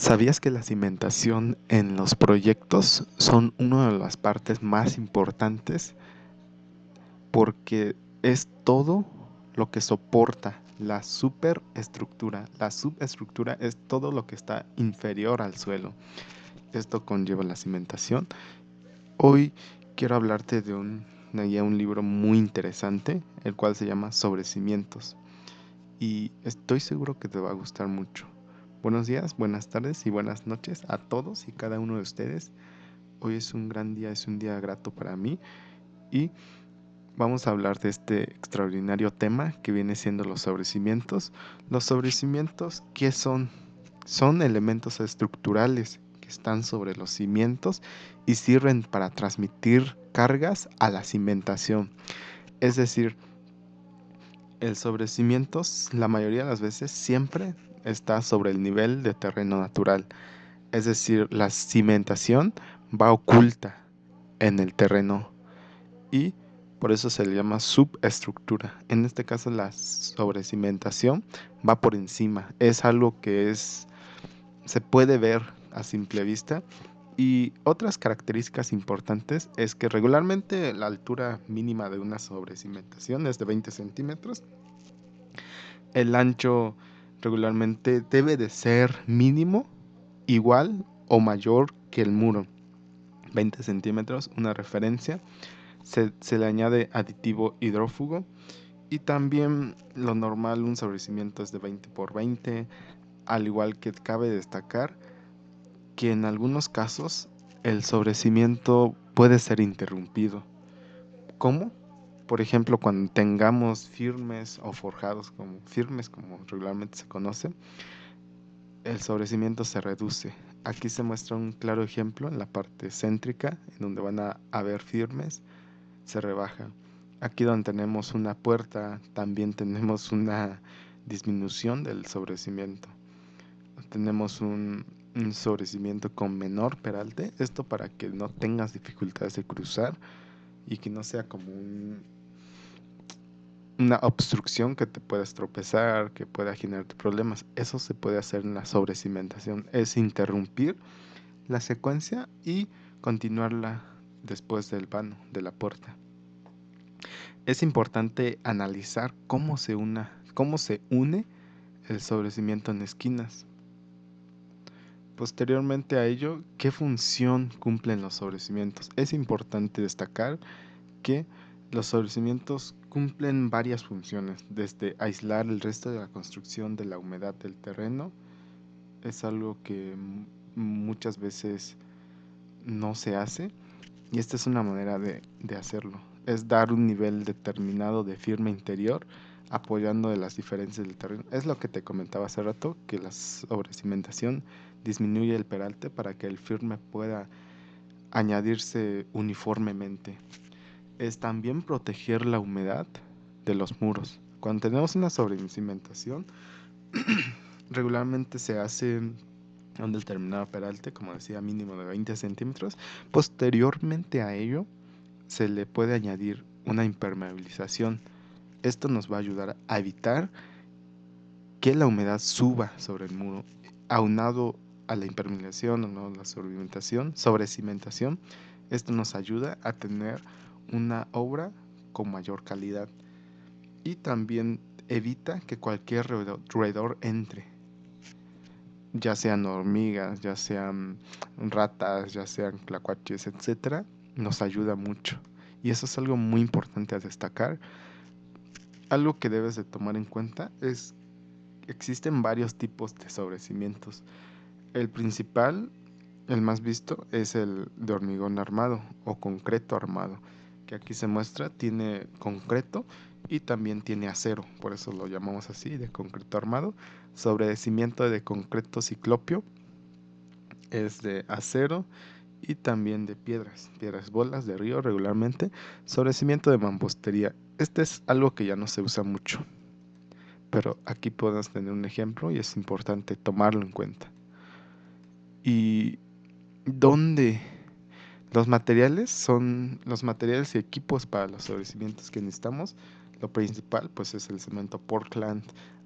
¿Sabías que la cimentación en los proyectos son una de las partes más importantes? Porque es todo lo que soporta la superestructura. La subestructura es todo lo que está inferior al suelo. Esto conlleva la cimentación. Hoy quiero hablarte de un libro muy interesante, el cual se llama Sobre cimientos. Y estoy seguro que te va a gustar mucho. Buenos días, buenas tardes y buenas noches a todos y cada uno de ustedes. Hoy es un gran día, es un día grato para mí y vamos a hablar de este extraordinario tema que viene siendo los sobrecimientos. Los sobrecimientos, ¿qué son? Son elementos estructurales que están sobre los cimientos y sirven para transmitir cargas a la cimentación. Es decir, el sobrecimientos la mayoría de las veces siempre está sobre el nivel de terreno natural. Es decir, la cimentación va oculta en el terreno y por eso se le llama subestructura. En este caso la sobrecimentación va por encima. Es algo que se puede ver a simple vista. Y otras características importantes es que regularmente la altura mínima de una sobrecimentación es de 20 centímetros. El ancho regularmente debe de ser mínimo, igual o mayor que el muro. 20 centímetros, una referencia. Se le añade aditivo hidrófugo y también lo normal, un sobrecimiento es de 20 por 20, al igual que cabe destacar que en algunos casos el sobrecimiento puede ser interrumpido. ¿Cómo? Por ejemplo, cuando tengamos firmes o forjados como firmes, como regularmente se conoce, el sobrecimiento se reduce. Aquí se muestra un claro ejemplo en la parte céntrica, en donde van a haber firmes, se rebaja. Aquí donde tenemos una puerta, también tenemos una disminución del sobrecimiento. Tenemos un sobrecimiento con menor peralte, esto para que no tengas dificultades de cruzar y que no sea como una obstrucción que te puedas tropezar, que pueda generarte problemas. Eso se puede hacer en la sobrecimentación, es interrumpir la secuencia y continuarla después del vano, de la puerta. Es importante analizar cómo se une el sobrecimiento en esquinas. Posteriormente a ello, ¿qué función cumplen los sobrecimientos? Es importante destacar que los sobrecimientos cumplen varias funciones, desde aislar el resto de la construcción de la humedad del terreno. Es algo que muchas veces no se hace y esta es una manera de hacerlo. Es dar un nivel determinado de firme interior apoyando de las diferencias del terreno. Es lo que te comentaba hace rato, que la sobrecimentación disminuye el peralte para que el firme pueda añadirse uniformemente. Es también proteger la humedad de los muros. Cuando tenemos una sobrecimentación, regularmente se hace a un determinado peralte, como decía, mínimo de 20 centímetros. Posteriormente a ello, se le puede añadir una impermeabilización. Esto nos va a ayudar a evitar que la humedad suba sobre el muro, aunado a la impermeabilización o no la sobrecimentación. Esto nos ayuda a tener una obra con mayor calidad y también evita que cualquier roedor entre, ya sean hormigas, ya sean ratas, ya sean tlacuaches, etcétera. Nos ayuda mucho y eso es algo muy importante a destacar. Algo que debes de tomar en cuenta es que existen varios tipos de sobrecimientos. El principal, el más visto, es el de hormigón armado o concreto armado, que aquí se muestra, tiene concreto y también tiene acero, por eso lo llamamos así, de concreto armado. Sobrecimiento de concreto ciclopio es de acero y también de piedras bolas de río regularmente. Sobrecimiento de mampostería, este es algo que ya no se usa mucho, pero aquí podemos tener un ejemplo y es importante tomarlo en cuenta. ¿Y dónde? Los materiales y equipos para los sobrecimientos que necesitamos. Lo principal pues es el cemento Portland,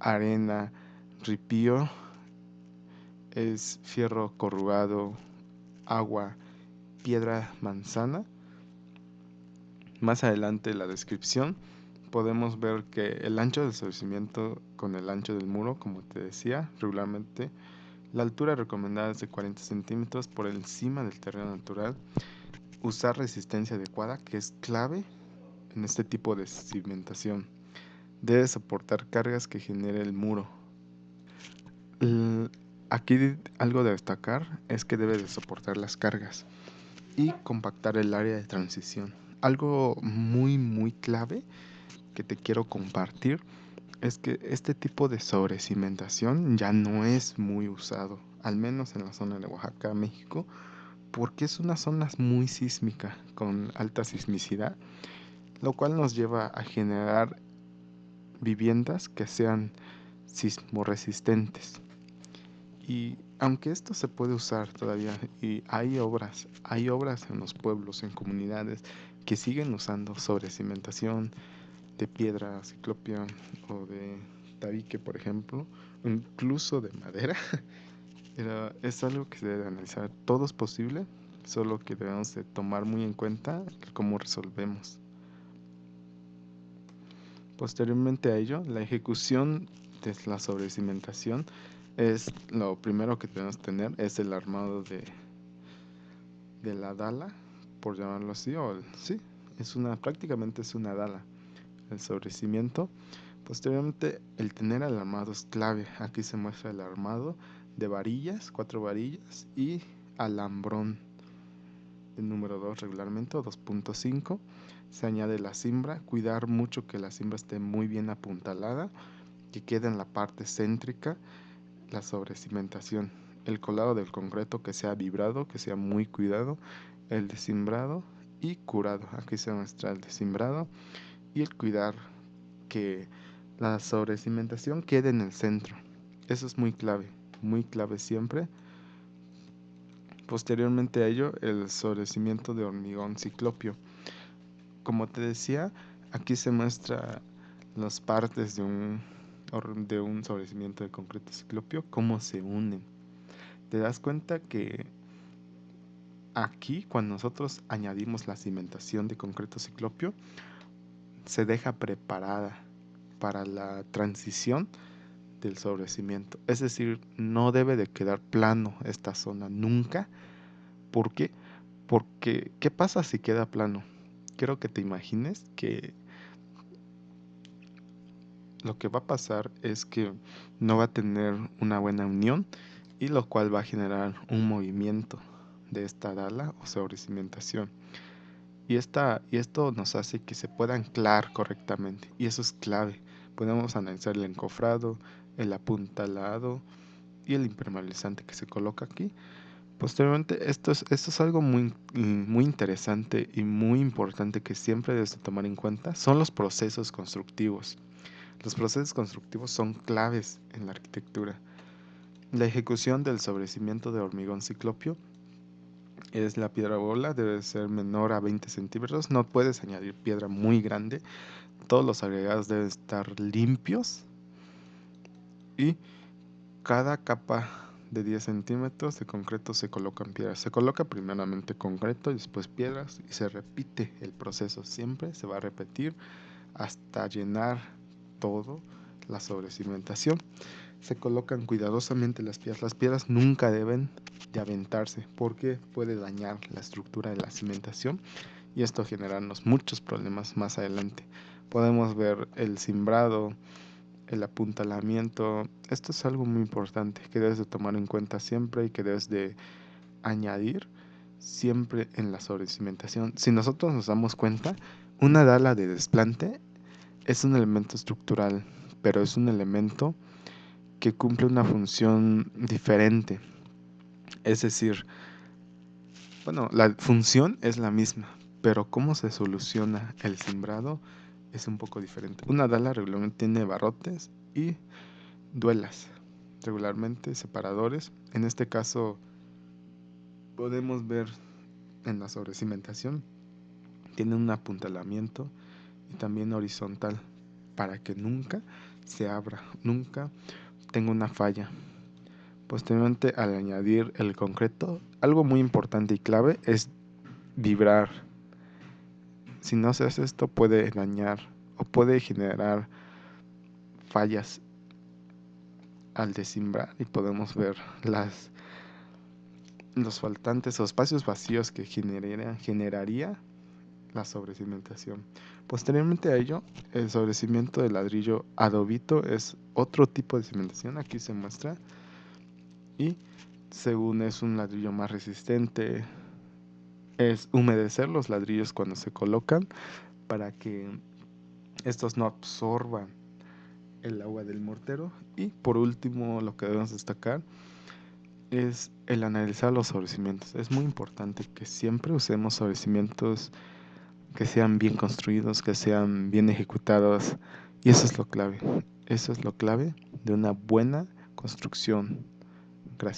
arena, ripio, es fierro corrugado, agua, piedra, manzana. Más adelante en la descripción podemos ver que el ancho del sobrecimiento con el ancho del muro, como te decía, regularmente la altura recomendada es de 40 centímetros por encima del terreno natural. Usar resistencia adecuada, que es clave en este tipo de cimentación. Debe soportar cargas que genere el muro. Aquí algo de destacar es que debe de soportar las cargas y compactar el área de transición. Algo muy clave que te quiero compartir es que este tipo de sobrecimentación ya no es muy usado, al menos en la zona de Oaxaca, México, porque es una zona muy sísmica con alta sismicidad, lo cual nos lleva a generar viviendas que sean sismoresistentes. Y aunque esto se puede usar todavía, y hay obras en los pueblos, en comunidades, que siguen usando sobrecimentación de piedra ciclopia o de tabique, por ejemplo, o incluso de madera, pero es algo que se debe analizar. Todo es posible, solo que debemos de tomar muy en cuenta cómo resolvemos. Posteriormente a ello, la ejecución de la sobrecimentación es lo primero que debemos tener, es el armado de la dala, por llamarlo así, sí, prácticamente es una dala, el sobrecimiento. Posteriormente, el tener el armado es clave. Aquí se muestra el armado de varillas, 4 varillas y alambrón el número 2 regularmente, o 2.5. Se añade la cimbra, cuidar mucho que la cimbra esté muy bien apuntalada, que quede en la parte céntrica la sobrecimentación. El colado del concreto que sea vibrado, que sea muy cuidado, el desimbrado y curado. Aquí se muestra el desimbrado y el cuidar que la sobrecimentación quede en el centro. Eso es muy clave siempre. Posteriormente a ello, el sobrecimiento de hormigón ciclopio. Como te decía, aquí se muestra las partes de un sobrecimiento de concreto ciclopio, cómo se unen. Te das cuenta que aquí, cuando nosotros añadimos la cimentación de concreto ciclopio, se deja preparada para la transición del sobrecimiento. Es decir, no debe de quedar plano esta zona nunca. ¿Por qué? Porque, ¿qué pasa si queda plano? Quiero que te imagines que lo que va a pasar es que no va a tener una buena unión y lo cual va a generar un movimiento de esta dala o sobrecimentación. Y esto nos hace que se pueda anclar correctamente y eso es clave. Podemos analizar el encofrado, el apuntalado y el impermeabilizante que se coloca aquí. Posteriormente, esto es algo muy interesante y muy importante que siempre debes de tomar en cuenta, son los procesos constructivos. Los procesos constructivos son claves en la arquitectura. La ejecución del sobrecimiento de hormigón ciclopio es la piedra bola, debe ser menor a 20 centímetros, no puedes añadir piedra muy grande, todos los agregados deben estar limpios y cada capa de 10 centímetros de concreto se coloca en piedras. Se coloca primeramente concreto y después piedras y se repite el proceso. Siempre se va a repetir hasta llenar todo la sobrecimentación. Se colocan cuidadosamente las piedras. Las piedras nunca deben de aventarse porque puede dañar la estructura de la cimentación y esto generarnos muchos problemas más adelante. Podemos ver el cimbrado, el apuntalamiento. Esto es algo muy importante que debes de tomar en cuenta siempre y que debes de añadir siempre en la sobrecimentación. Si nosotros nos damos cuenta, una dala de desplante es un elemento estructural, pero es un elemento que cumple una función diferente. Es decir, bueno, la función es la misma, pero cómo se soluciona el cimbrado es un poco diferente. Una dala regularmente tiene barrotes y duelas, regularmente separadores. En este caso podemos ver en la sobrecimentación, tiene un apuntalamiento y también horizontal para que nunca se abra, nunca tenga una falla. Posteriormente, al añadir el concreto, algo muy importante y clave es vibrar. Si no se hace esto, puede dañar o puede generar fallas al descimbrar y podemos ver los faltantes o espacios vacíos que generaría la sobrecimentación. Posteriormente a ello, el sobrecimiento de ladrillo adobito es otro tipo de cimentación, aquí se muestra, y según es un ladrillo más resistente, es humedecer los ladrillos cuando se colocan para que estos no absorban el agua del mortero. Y por último, lo que debemos destacar es el analizar los sobrecimientos. Es muy importante que siempre usemos sobrecimientos que sean bien construidos, que sean bien ejecutados, y eso es lo clave. Eso es lo clave de una buena construcción. Gracias.